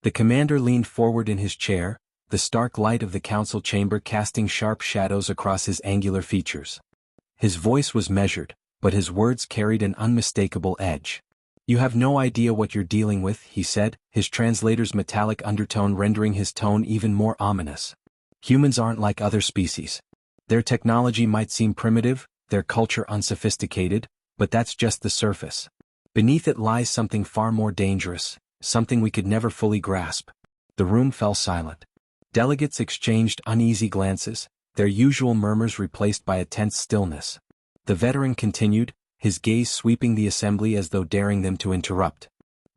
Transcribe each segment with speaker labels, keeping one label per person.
Speaker 1: The commander leaned forward in his chair, the stark light of the council chamber casting sharp shadows across his angular features. His voice was measured, but his words carried an unmistakable edge. "You have no idea what you're dealing with," he said, his translator's metallic undertone rendering his tone even more ominous. "Humans aren't like other species. Their technology might seem primitive, their culture unsophisticated, but that's just the surface. Beneath it lies something far more dangerous, something we could never fully grasp." The room fell silent. Delegates exchanged uneasy glances, their usual murmurs replaced by a tense stillness. The veteran continued, his gaze sweeping the assembly as though daring them to interrupt.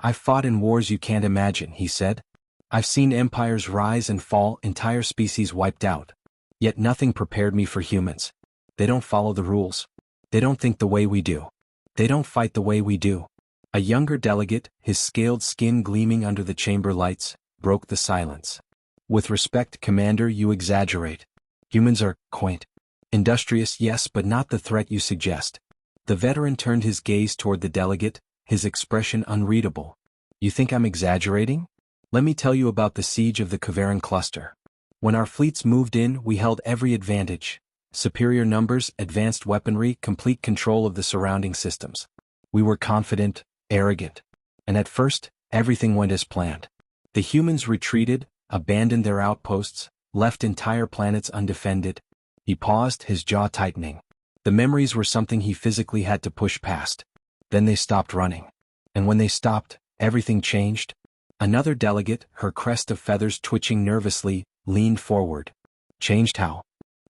Speaker 1: "I've fought in wars you can't imagine," he said. "I've seen empires rise and fall, entire species wiped out. Yet nothing prepared me for humans. They don't follow the rules. They don't think the way we do. They don't fight the way we do." A younger delegate, his scaled skin gleaming under the chamber lights, broke the silence. "With respect, Commander, you exaggerate. Humans are quaint. Industrious, yes, but not the threat you suggest." The veteran turned his gaze toward the delegate, his expression unreadable. "You think I'm exaggerating? Let me tell you about the siege of the Kavaran cluster. When our fleets moved in, we held every advantage. Superior numbers, advanced weaponry, complete control of the surrounding systems. We were confident, arrogant. And at first, everything went as planned. The humans retreated, abandoned their outposts, left entire planets undefended." He paused, his jaw tightening. The memories were something he physically had to push past. Then they stopped running. And when they stopped, everything changed. Another delegate, her crest of feathers twitching nervously, leaned forward. "Changed how?"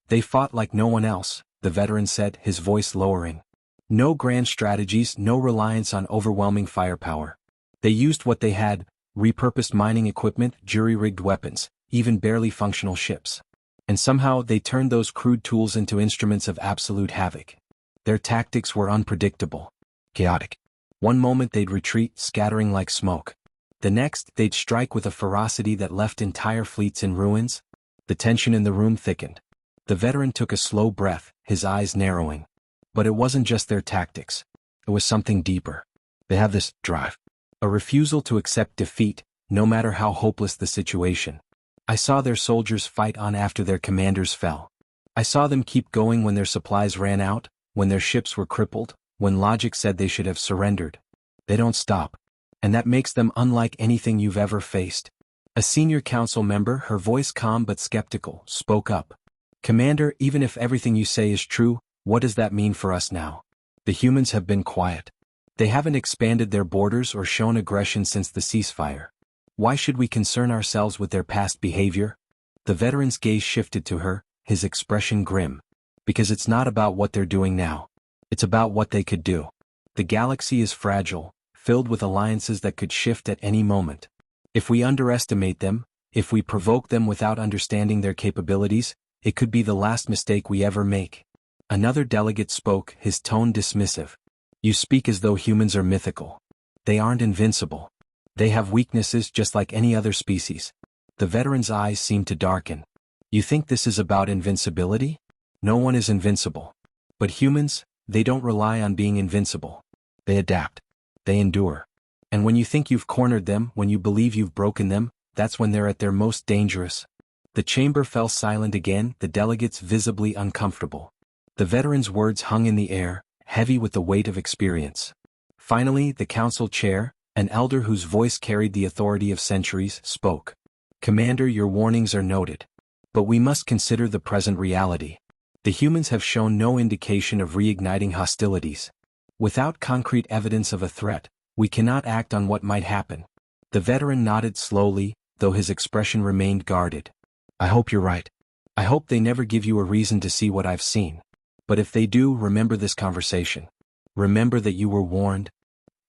Speaker 1: "They fought like no one else," the veteran said, his voice lowering. "No grand strategies, no reliance on overwhelming firepower. They used what they had, repurposed mining equipment, jury-rigged weapons, even barely functional ships. And somehow they turned those crude tools into instruments of absolute havoc. Their tactics were unpredictable, chaotic. One moment they'd retreat, scattering like smoke. The next, they'd strike with a ferocity that left entire fleets in ruins." The tension in the room thickened. The veteran took a slow breath, his eyes narrowing. But it wasn't just their tactics. It was something deeper. They have this drive. A refusal to accept defeat, no matter how hopeless the situation. I saw their soldiers fight on after their commanders fell. I saw them keep going when their supplies ran out, when their ships were crippled, when logic said they should have surrendered. They don't stop. And that makes them unlike anything you've ever faced. A senior council member, her voice calm but skeptical, spoke up. "Commander, even if everything you say is true, what does that mean for us now? The humans have been quiet. They haven't expanded their borders or shown aggression since the ceasefire. Why should we concern ourselves with their past behavior?" The veteran's gaze shifted to her, his expression grim. "Because it's not about what they're doing now. It's about what they could do. The galaxy is fragile, filled with alliances that could shift at any moment. If we underestimate them, if we provoke them without understanding their capabilities, it could be the last mistake we ever make." Another delegate spoke, his tone dismissive. "You speak as though humans are mythical. They aren't invincible. They have weaknesses just like any other species." The veteran's eyes seemed to darken. "You think this is about invincibility? No one is invincible. But humans, they don't rely on being invincible. They adapt. They endure. And when you think you've cornered them, when you believe you've broken them, that's when they're at their most dangerous." The chamber fell silent again, the delegates visibly uncomfortable. The veteran's words hung in the air, heavy with the weight of experience. Finally, the council chair, an elder whose voice carried the authority of centuries, spoke. "Commander, your warnings are noted. But we must consider the present reality. The humans have shown no indication of reigniting hostilities. Without concrete evidence of a threat, we cannot act on what might happen." The veteran nodded slowly, though his expression remained guarded. "I hope you're right. I hope they never give you a reason to see what I've seen. But if they do, remember this conversation. Remember that you were warned."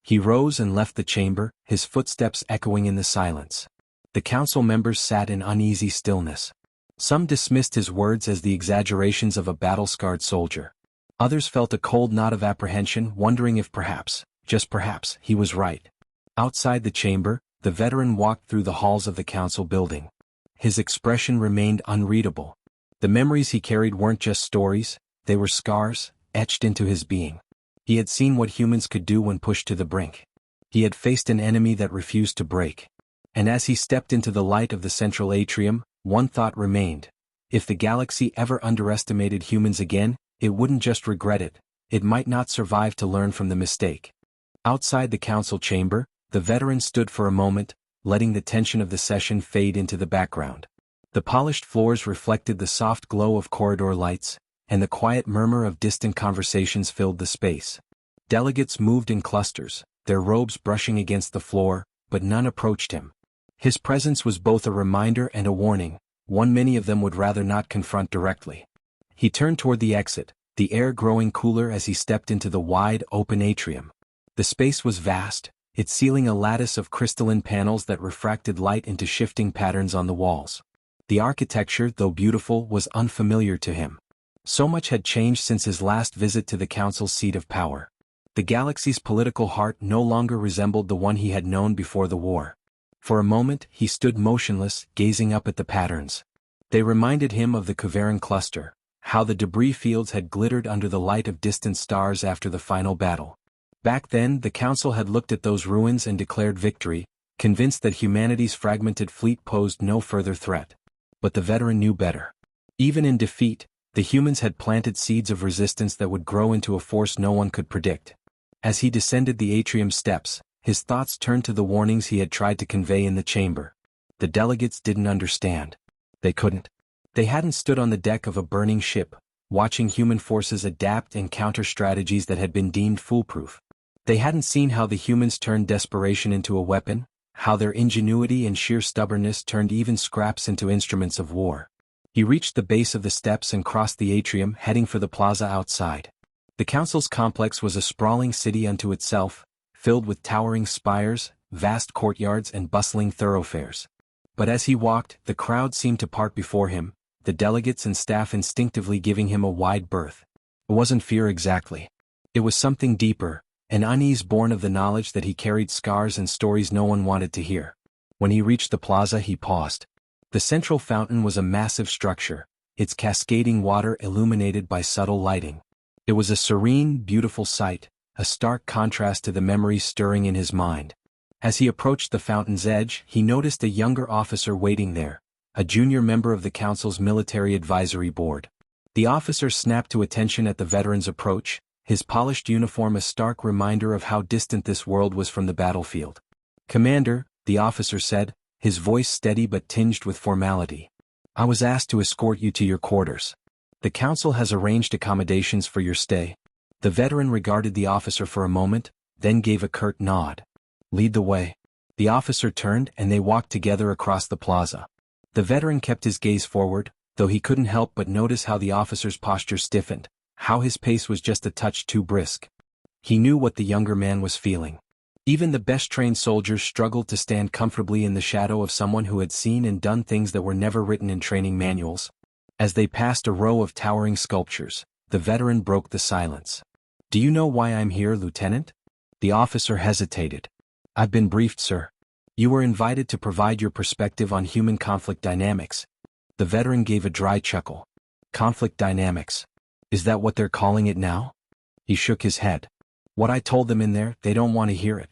Speaker 1: He rose and left the chamber, his footsteps echoing in the silence. The council members sat in uneasy stillness. Some dismissed his words as the exaggerations of a battle-scarred soldier. Others felt a cold knot of apprehension, wondering if perhaps, just perhaps, he was right. Outside the chamber, the veteran walked through the halls of the council building. His expression remained unreadable. The memories he carried weren't just stories, they were scars, etched into his being. He had seen what humans could do when pushed to the brink. He had faced an enemy that refused to break. And as he stepped into the light of the central atrium, one thought remained. If the galaxy ever underestimated humans again, it wouldn't just regret it, it might not survive to learn from the mistake. Outside the council chamber, the veteran stood for a moment, letting the tension of the session fade into the background. The polished floors reflected the soft glow of corridor lights, and the quiet murmur of distant conversations filled the space. Delegates moved in clusters, their robes brushing against the floor, but none approached him. His presence was both a reminder and a warning, one many of them would rather not confront directly. He turned toward the exit, the air growing cooler as he stepped into the wide, open atrium. The space was vast, its ceiling a lattice of crystalline panels that refracted light into shifting patterns on the walls. The architecture, though beautiful, was unfamiliar to him. So much had changed since his last visit to the council's seat of power. The galaxy's political heart no longer resembled the one he had known before the war. For a moment, he stood motionless, gazing up at the patterns. They reminded him of the Kuvaran cluster, how the debris fields had glittered under the light of distant stars after the final battle. Back then, the council had looked at those ruins and declared victory, convinced that humanity's fragmented fleet posed no further threat. But the veteran knew better. Even in defeat, the humans had planted seeds of resistance that would grow into a force no one could predict. As he descended the atrium steps, his thoughts turned to the warnings he had tried to convey in the chamber. The delegates didn't understand. They couldn't. They hadn't stood on the deck of a burning ship, watching human forces adapt and counter strategies that had been deemed foolproof. They hadn't seen how the humans turned desperation into a weapon, how their ingenuity and sheer stubbornness turned even scraps into instruments of war. He reached the base of the steps and crossed the atrium, heading for the plaza outside. The council's complex was a sprawling city unto itself, filled with towering spires, vast courtyards and bustling thoroughfares. But as he walked, the crowd seemed to part before him, the delegates and staff instinctively giving him a wide berth. It wasn't fear exactly. It was something deeper, an unease born of the knowledge that he carried scars and stories no one wanted to hear. When he reached the plaza, he paused. The central fountain was a massive structure, its cascading water illuminated by subtle lighting. It was a serene, beautiful sight, a stark contrast to the memories stirring in his mind. As he approached the fountain's edge, he noticed a younger officer waiting there, a junior member of the council's military advisory board. The officer snapped to attention at the veteran's approach, his polished uniform a stark reminder of how distant this world was from the battlefield. "Commander," the officer said, his voice steady but tinged with formality. "I was asked to escort you to your quarters. The council has arranged accommodations for your stay." The veteran regarded the officer for a moment, then gave a curt nod. "Lead the way." The officer turned and they walked together across the plaza. The veteran kept his gaze forward, though he couldn't help but notice how the officer's posture stiffened, how his pace was just a touch too brisk. He knew what the younger man was feeling. Even the best-trained soldiers struggled to stand comfortably in the shadow of someone who had seen and done things that were never written in training manuals. As they passed a row of towering sculptures, the veteran broke the silence. "Do you know why I'm here, Lieutenant?" The officer hesitated. "I've been briefed, sir. You were invited to provide your perspective on human conflict dynamics." The veteran gave a dry chuckle. "Conflict dynamics. Is that what they're calling it now?" He shook his head. "What I told them in there, they don't want to hear it.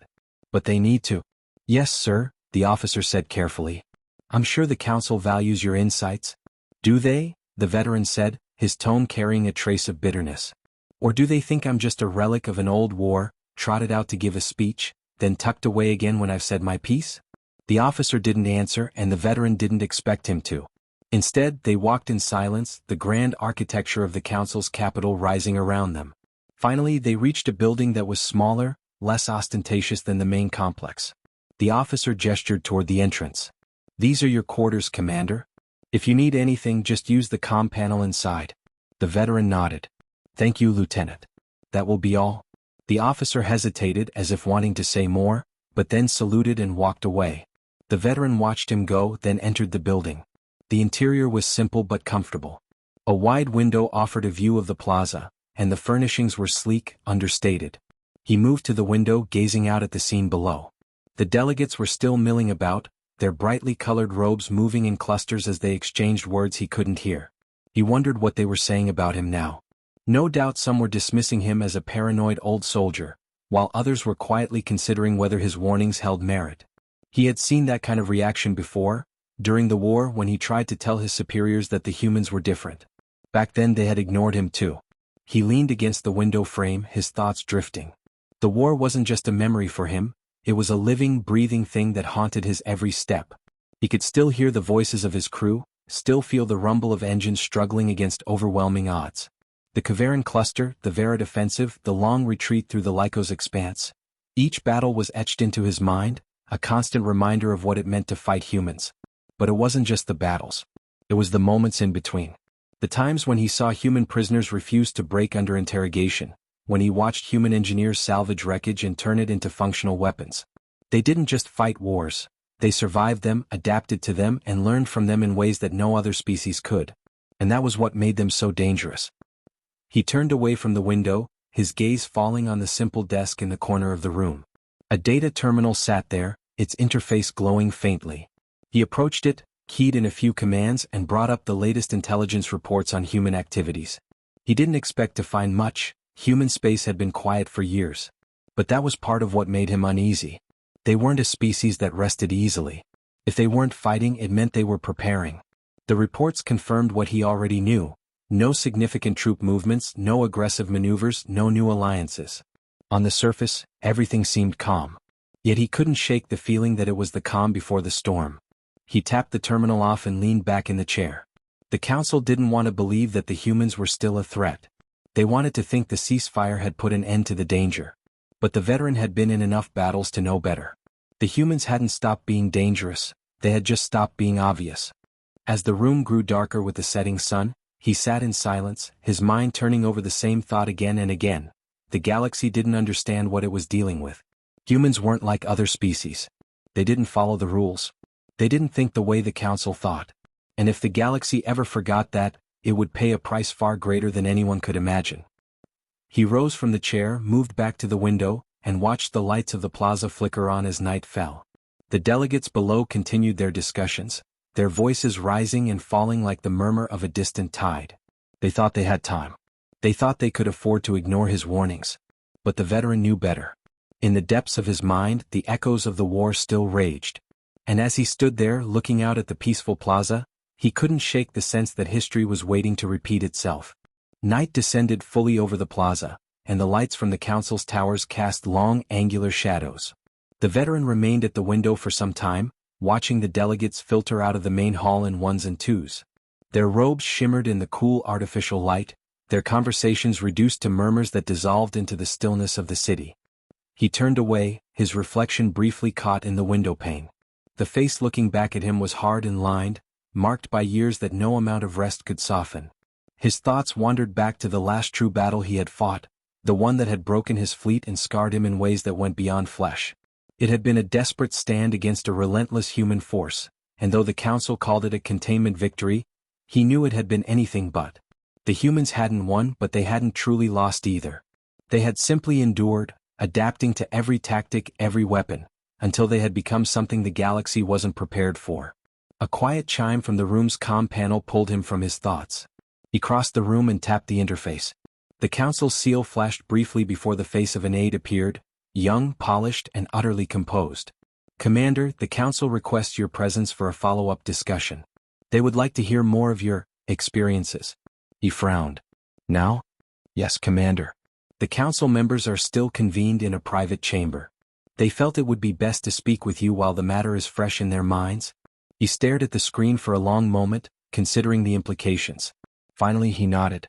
Speaker 1: But they need to." "Yes, sir," the officer said carefully. "I'm sure the council values your insights." "Do they?" the veteran said, his tone carrying a trace of bitterness. "Or do they think I'm just a relic of an old war, trotted out to give a speech, then tucked away again when I've said my piece?" The officer didn't answer and the veteran didn't expect him to. Instead, they walked in silence, the grand architecture of the council's capital rising around them. Finally, they reached a building that was smaller, less ostentatious than the main complex. The officer gestured toward the entrance. "These are your quarters, Commander. If you need anything, just use the comm panel inside." The veteran nodded. "Thank you, Lieutenant. That will be all." The officer hesitated as if wanting to say more, but then saluted and walked away. The veteran watched him go, then entered the building. The interior was simple but comfortable. A wide window offered a view of the plaza, and the furnishings were sleek, understated. He moved to the window, gazing out at the scene below. The delegates were still milling about, their brightly colored robes moving in clusters as they exchanged words he couldn't hear. He wondered what they were saying about him now. No doubt some were dismissing him as a paranoid old soldier, while others were quietly considering whether his warnings held merit. He had seen that kind of reaction before, during the war when he tried to tell his superiors that the humans were different. Back then they had ignored him too. He leaned against the window frame, his thoughts drifting. The war wasn't just a memory for him, it was a living, breathing thing that haunted his every step. He could still hear the voices of his crew, still feel the rumble of engines struggling against overwhelming odds. The Kavarin cluster, the Vera defensive, the long retreat through the Lycos expanse. Each battle was etched into his mind, a constant reminder of what it meant to fight humans. But it wasn't just the battles. It was the moments in between. The times when he saw human prisoners refuse to break under interrogation, when he watched human engineers salvage wreckage and turn it into functional weapons. They didn't just fight wars, they survived them, adapted to them, and learned from them in ways that no other species could. And that was what made them so dangerous. He turned away from the window, his gaze falling on the simple desk in the corner of the room. A data terminal sat there, its interface glowing faintly. He approached it, keyed in a few commands, and brought up the latest intelligence reports on human activities. He didn't expect to find much. Human space had been quiet for years. But that was part of what made him uneasy. They weren't a species that rested easily. If they weren't fighting, it meant they were preparing. The reports confirmed what he already knew. No significant troop movements, no aggressive maneuvers, no new alliances. On the surface, everything seemed calm. Yet he couldn't shake the feeling that it was the calm before the storm. He tapped the terminal off and leaned back in the chair. The council didn't want to believe that the humans were still a threat. They wanted to think the ceasefire had put an end to the danger. But the veteran had been in enough battles to know better. The humans hadn't stopped being dangerous, they had just stopped being obvious. As the room grew darker with the setting sun, he sat in silence, his mind turning over the same thought again and again. The galaxy didn't understand what it was dealing with. Humans weren't like other species. They didn't follow the rules. They didn't think the way the council thought. And if the galaxy ever forgot that, it would pay a price far greater than anyone could imagine. He rose from the chair, moved back to the window, and watched the lights of the plaza flicker on as night fell. The delegates below continued their discussions, their voices rising and falling like the murmur of a distant tide. They thought they had time. They thought they could afford to ignore his warnings. But the veteran knew better. In the depths of his mind, the echoes of the war still raged. And as he stood there, looking out at the peaceful plaza, he couldn't shake the sense that history was waiting to repeat itself. Night descended fully over the plaza, and the lights from the council's towers cast long, angular shadows. The veteran remained at the window for some time, watching the delegates filter out of the main hall in ones and twos. Their robes shimmered in the cool artificial light, their conversations reduced to murmurs that dissolved into the stillness of the city. He turned away, his reflection briefly caught in the window pane. The face looking back at him was hard and lined, marked by years that no amount of rest could soften. His thoughts wandered back to the last true battle he had fought, the one that had broken his fleet and scarred him in ways that went beyond flesh. It had been a desperate stand against a relentless human force, and though the council called it a containment victory, he knew it had been anything but. The humans hadn't won, but they hadn't truly lost either. They had simply endured, adapting to every tactic, every weapon, until they had become something the galaxy wasn't prepared for. A quiet chime from the room's comm panel pulled him from his thoughts. He crossed the room and tapped the interface. The council's seal flashed briefly before the face of an aide appeared, young, polished, and utterly composed. "Commander, the council requests your presence for a follow-up discussion. They would like to hear more of your experiences." He frowned. "Now?" "Yes, Commander. The council members are still convened in a private chamber. They felt it would be best to speak with you while the matter is fresh in their minds." He stared at the screen for a long moment, considering the implications. Finally he nodded.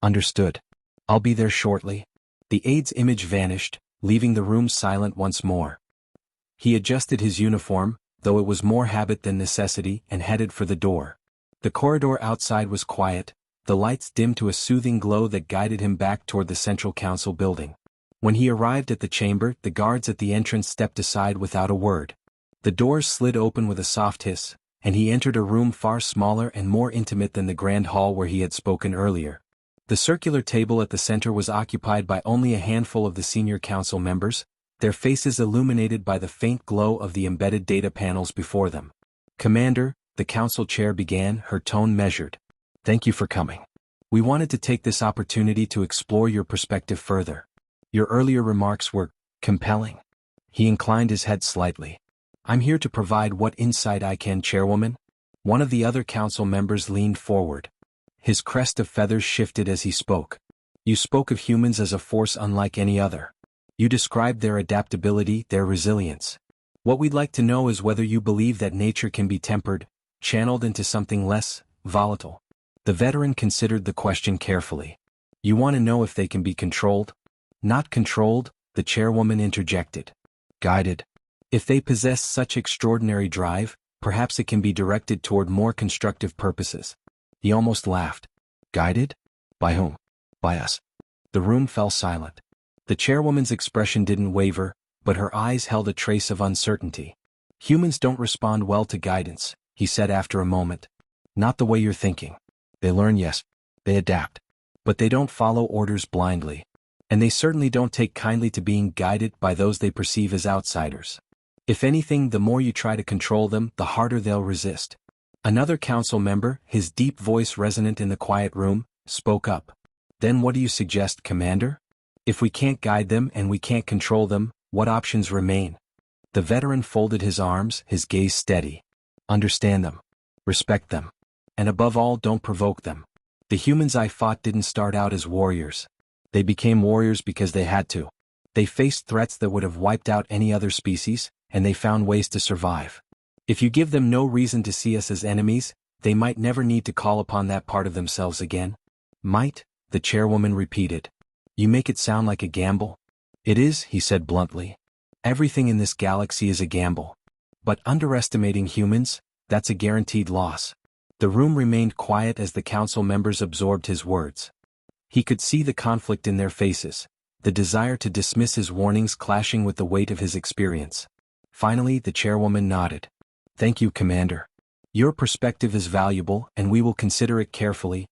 Speaker 1: "Understood. I'll be there shortly." The aide's image vanished, leaving the room silent once more. He adjusted his uniform, though it was more habit than necessity, and headed for the door. The corridor outside was quiet, the lights dimmed to a soothing glow that guided him back toward the central council building. When he arrived at the chamber, the guards at the entrance stepped aside without a word. The doors slid open with a soft hiss, and he entered a room far smaller and more intimate than the grand hall where he had spoken earlier. The circular table at the center was occupied by only a handful of the senior council members, their faces illuminated by the faint glow of the embedded data panels before them. "Commander," the council chair began, her tone measured. "Thank you for coming. We wanted to take this opportunity to explore your perspective further. Your earlier remarks were compelling." He inclined his head slightly. I'm here to provide what insight I can, Chairwoman. One of the other council members leaned forward. His crest of feathers shifted as he spoke. You spoke of humans as a force unlike any other. You described their adaptability, their resilience. What we'd like to know is whether you believe that nature can be tempered, channeled into something less volatile. The veteran considered the question carefully. You want to know if they can be controlled? Not controlled, the chairwoman interjected. Guided. If they possess such extraordinary drive, perhaps it can be directed toward more constructive purposes. He almost laughed. Guided? By whom? By us. The room fell silent. The chairwoman's expression didn't waver, but her eyes held a trace of uncertainty. Humans don't respond well to guidance, he said after a moment. Not the way you're thinking. They learn, yes. They adapt. But they don't follow orders blindly. And they certainly don't take kindly to being guided by those they perceive as outsiders. If anything, the more you try to control them, the harder they'll resist. Another council member, his deep voice resonant in the quiet room, spoke up. Then what do you suggest, Commander? If we can't guide them and we can't control them, what options remain? The veteran folded his arms, his gaze steady. Understand them. Respect them. And above all, don't provoke them. The humans I fought didn't start out as warriors. They became warriors because they had to. They faced threats that would have wiped out any other species, and they found ways to survive. If you give them no reason to see us as enemies, they might never need to call upon that part of themselves again. Might, the chairwoman repeated. You make it sound like a gamble. It is, he said bluntly. Everything in this galaxy is a gamble. But underestimating humans, that's a guaranteed loss. The room remained quiet as the council members absorbed his words. He could see the conflict in their faces, the desire to dismiss his warnings clashing with the weight of his experience. Finally, the chairwoman nodded. Thank you, Commander. Your perspective is valuable, and we will consider it carefully.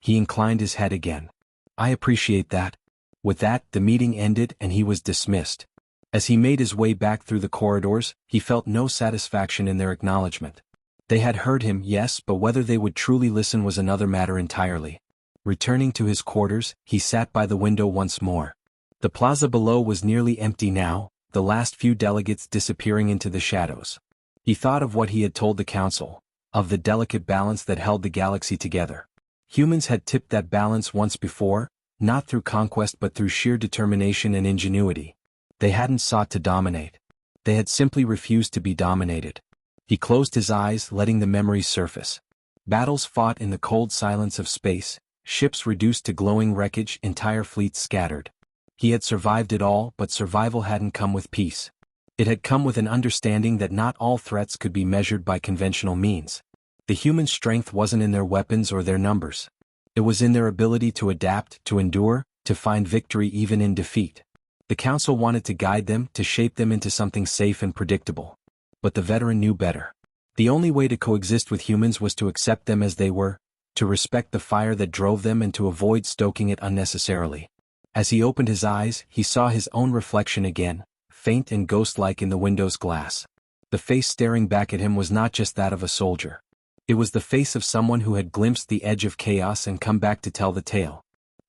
Speaker 1: He inclined his head again. I appreciate that. With that, the meeting ended and he was dismissed. As he made his way back through the corridors, he felt no satisfaction in their acknowledgement. They had heard him, yes, but whether they would truly listen was another matter entirely. Returning to his quarters, he sat by the window once more. The plaza below was nearly empty now, the last few delegates disappearing into the shadows. He thought of what he had told the council, of the delicate balance that held the galaxy together. Humans had tipped that balance once before, not through conquest but through sheer determination and ingenuity. They hadn't sought to dominate. They had simply refused to be dominated. He closed his eyes, letting the memories surface. Battles fought in the cold silence of space, ships reduced to glowing wreckage, entire fleets scattered. He had survived it all, but survival hadn't come with peace. It had come with an understanding that not all threats could be measured by conventional means. The human strength wasn't in their weapons or their numbers. It was in their ability to adapt, to endure, to find victory even in defeat. The council wanted to guide them, to shape them into something safe and predictable. But the veteran knew better. The only way to coexist with humans was to accept them as they were, to respect the fire that drove them and to avoid stoking it unnecessarily. As he opened his eyes, he saw his own reflection again, faint and ghost-like in the window's glass. The face staring back at him was not just that of a soldier. It was the face of someone who had glimpsed the edge of chaos and come back to tell the tale.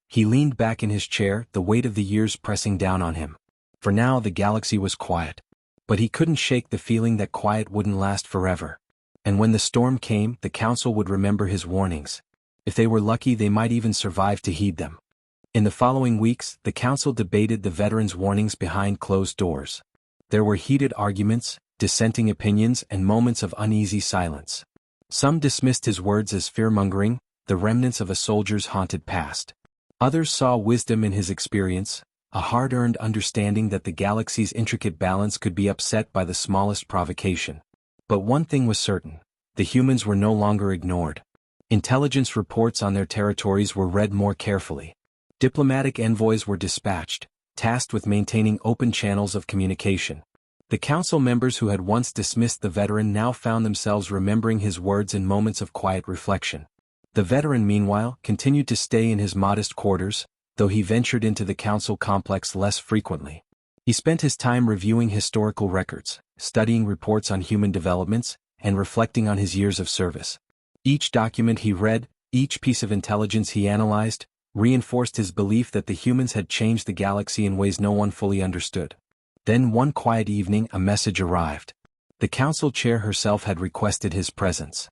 Speaker 1: He leaned back in his chair, the weight of the years pressing down on him. For now the galaxy was quiet. But he couldn't shake the feeling that quiet wouldn't last forever. And when the storm came, the council would remember his warnings. If they were lucky, they might even survive to heed them. In the following weeks, the council debated the veterans' warnings behind closed doors. There were heated arguments, dissenting opinions, and moments of uneasy silence. Some dismissed his words as fear-mongering, the remnants of a soldier's haunted past. Others saw wisdom in his experience, a hard-earned understanding that the galaxy's intricate balance could be upset by the smallest provocation. But one thing was certain: the humans were no longer ignored. Intelligence reports on their territories were read more carefully. Diplomatic envoys were dispatched, tasked with maintaining open channels of communication. The council members who had once dismissed the veteran now found themselves remembering his words in moments of quiet reflection. The veteran, meanwhile, continued to stay in his modest quarters, though he ventured into the council complex less frequently. He spent his time reviewing historical records, studying reports on human developments, and reflecting on his years of service. Each document he read, each piece of intelligence he analyzed, reinforced his belief that the humans had changed the galaxy in ways no one fully understood. Then one quiet evening a message arrived. The council chair herself had requested his presence.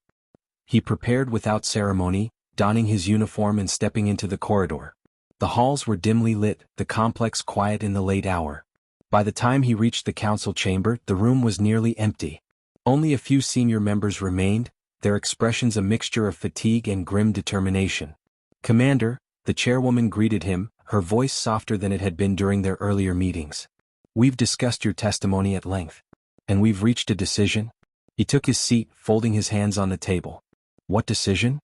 Speaker 1: He prepared without ceremony, donning his uniform and stepping into the corridor. The halls were dimly lit, the complex quiet in the late hour. By the time he reached the council chamber, the room was nearly empty. Only a few senior members remained, their expressions a mixture of fatigue and grim determination. "Commander," the chairwoman greeted him, her voice softer than it had been during their earlier meetings. "We've discussed your testimony at length. And we've reached a decision." He took his seat, folding his hands on the table. "What decision?"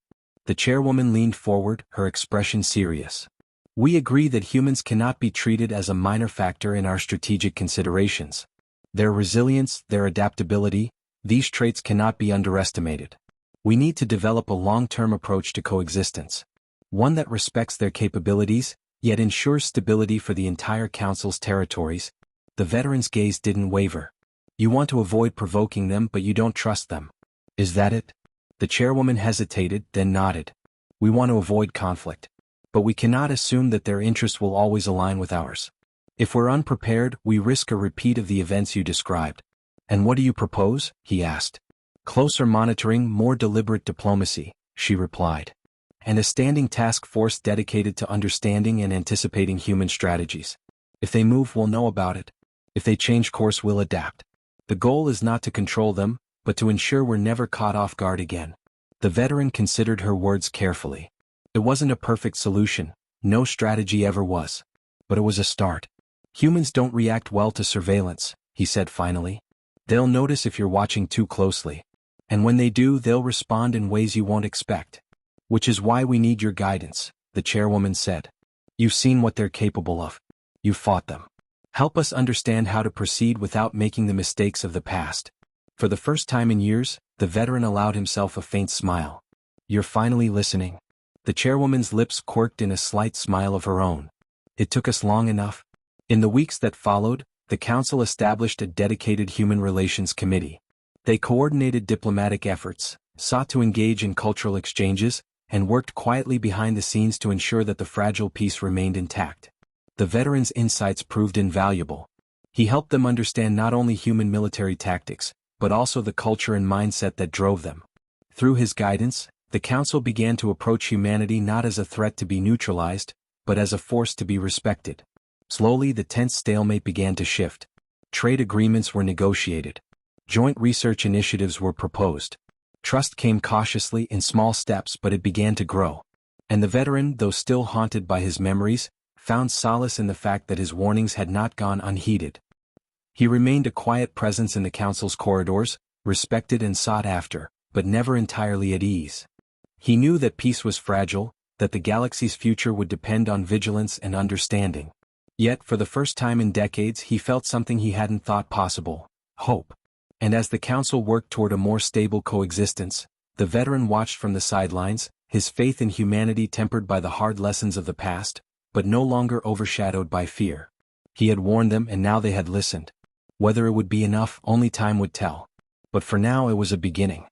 Speaker 1: The chairwoman leaned forward, her expression serious. "We agree that humans cannot be treated as a minor factor in our strategic considerations. Their resilience, their adaptability, these traits cannot be underestimated. We need to develop a long-term approach to coexistence. One that respects their capabilities, yet ensures stability for the entire Council's territories." The veteran's gaze didn't waver. "You want to avoid provoking them, but you don't trust them. Is that it?" The chairwoman hesitated, then nodded. "We want to avoid conflict. But we cannot assume that their interests will always align with ours. If we're unprepared, we risk a repeat of the events you described." "And what do you propose?" he asked. "Closer monitoring, more deliberate diplomacy," she replied. "And a standing task force dedicated to understanding and anticipating human strategies. If they move, we'll know about it. If they change course, we'll adapt. The goal is not to control them, but to ensure we're never caught off guard again." The veteran considered her words carefully. It wasn't a perfect solution, no strategy ever was. But it was a start. "Humans don't react well to surveillance," he said finally. "They'll notice if you're watching too closely. And when they do, they'll respond in ways you won't expect. Which is why we need your guidance," the chairwoman said. "You've seen what they're capable of. You've fought them. Help us understand how to proceed without making the mistakes of the past." For the first time in years, the veteran allowed himself a faint smile. "You're finally listening." The chairwoman's lips quirked in a slight smile of her own. "It took us long enough." In the weeks that followed, the council established a dedicated human relations committee. They coordinated diplomatic efforts, sought to engage in cultural exchanges, and worked quietly behind the scenes to ensure that the fragile peace remained intact. The veteran's insights proved invaluable. He helped them understand not only human military tactics, but also the culture and mindset that drove them. Through his guidance, the council began to approach humanity not as a threat to be neutralized, but as a force to be respected. Slowly, the tense stalemate began to shift. Trade agreements were negotiated. Joint research initiatives were proposed. Trust came cautiously in small steps, but it began to grow. And the veteran, though still haunted by his memories, found solace in the fact that his warnings had not gone unheeded. He remained a quiet presence in the council's corridors, respected and sought after, but never entirely at ease. He knew that peace was fragile, that the galaxy's future would depend on vigilance and understanding. Yet, for the first time in decades, he felt something he hadn't thought possible: hope. And as the council worked toward a more stable coexistence, the veteran watched from the sidelines, his faith in humanity tempered by the hard lessons of the past, but no longer overshadowed by fear. He had warned them, and now they had listened. Whether it would be enough, only time would tell. But for now, it was a beginning.